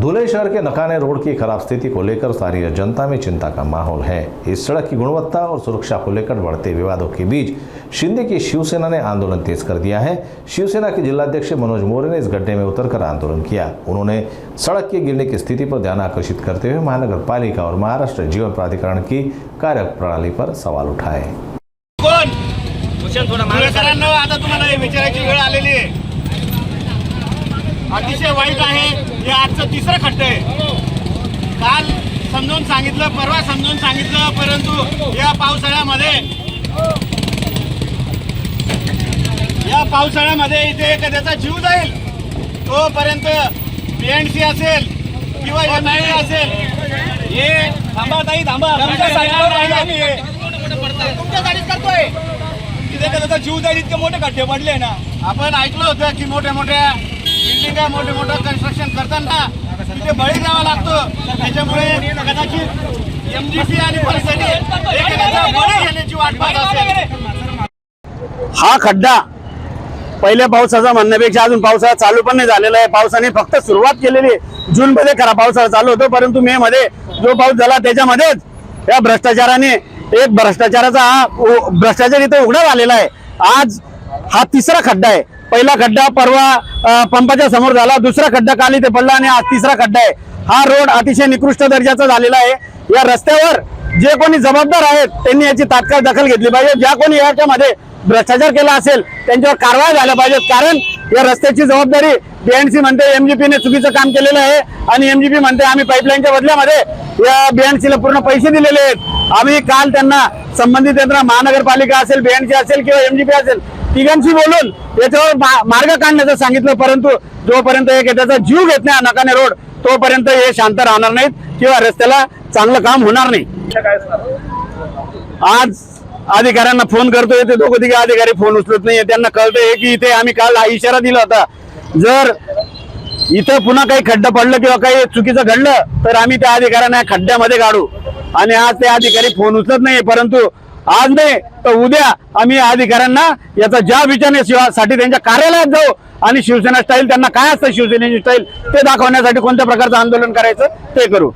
धुले शहर के नकाने रोड की खराब स्थिति को लेकर सारी जनता में चिंता का माहौल है। इस सड़क की गुणवत्ता और सुरक्षा को लेकर बढ़ते विवादों के बीच शिंदे की शिवसेना ने आंदोलन तेज कर दिया है। शिवसेना के जिलाध्यक्ष मनोज मौर्य ने इस गड्ढे में उतरकर आंदोलन किया। उन्होंने सड़क के गिरने की स्थिति पर ध्यान आकर्षित करते हुए महानगर पालिका और महाराष्ट्र जीवन प्राधिकरण की कार्यप्रणाली पर सवाल उठाए। आता तुम्हाला विचारायची वेळ आलेली आहे। अतिशय वाईट आहे। हे आजचं तिसरं खड्डे आहे। काल समजून सांगितलं, परवा समजून सांगितलं, परंतु या पावसाळ्यामध्ये इथे एखाद्याचा जीव जाईल तोपर्यंत बीएनसी असेल किंवा एमआयडी असेल, हे थांबा ताई थांबा, तुमच्यासाठीच करतोय। इथे एखाद्याचा जीव जाईल इतके मोठे खड्डे पडले ना। आपण ऐकलं होतं की मोठ्या बिल्डिंगा मोठं कन्स्ट्रक्शन करताना तिथे बळी द्यावा लागतो। त्याच्यामुळे कदाचित एमजीपी आणि परिसरी एखाद्याचा बळी घेण्याची वाट पाहत असेल। हा खड्डा पहिल्या पावसाचा म्हणण्यापेक्षा अजून पावसाळा चालू पण नाही झालेला आहे। पावसाने फक्त सुरुवात केलेली आहे। जून मध्ये खरा पावसाळा चालू होतो, परंतु मे मध्ये जो पाऊस झाला त्याच्यामध्येच या भ्रष्टाचाराने भ्रष्टाचार इथे उघडा झालेला आहे। आज हा तिसरा खड्डा आहे। पहिला खड्डा परवा पंपाच्या समोर झाला, दुसरा खड्डा काल इथे पडला आणि आज तिसरा खड्डा आहे। हा रोड अतिशय निकृष्ट दर्जाचा झालेला आहे। या रस्त्यावर जे कोणी जबाबदार आहेत त्यांनी याची तात्काळ दखल घेतली पाहिजे। ज्या कोणी याच्यामध्ये भ्रष्टाचार केला असेल त्यांच्यावर कारवाई झाल्या पाहिजेत, कारण या रस्त्याची जबाबदारी बीएनसी म्हणते एमजीपीने चुकीचं काम केलेलं आहे आणि एमजीपी म्हणते आम्ही पाईपलाईनच्या बदल्यामध्ये या बीएनसीला पूर्ण पैसे दिलेले आहेत। आम्ही काल त्यांना संबंधित यंत्रणा महानगरपालिका असेल, बीएनसी असेल किंवा एमजीपी असेल तिघांशी बोलून याच्यावर मार्ग काढण्याचं सांगितलं, परंतु जोपर्यंत त्याचा जीव घेत नाही नकाने रोड तोपर्यंत हे शांत राहणार नाहीत किंवा रस्त्याला चांगलं काम होणार नाही। आज अधिकाऱ्यांना फोन करतोय, ते दोघं तिघे अधिकारी फोन उचलत नाहीये। त्यांना कळतंय की इथे आम्ही काल इशारा दिला होता, जर इथं पुन्हा काही खड्डा पडलं किंवा काही चुकीचं घडलं तर आम्ही त्या अधिकाऱ्यांना खड्ड्यामध्ये काढू। आणि आज ते अधिकारी फोन उचलत नाही, परंतु आज नाही तर उद्या आम्ही अधिकाऱ्यांना याचा ज्या विचारण्यासाठी त्यांच्या कार्यालयात जाऊ आणि शिवसेना स्टाईल त्यांना काय असतं शिवसेनेची स्टाईल ते दाखवण्यासाठी कोणत्या प्रकारचं आंदोलन करायचं ते करू।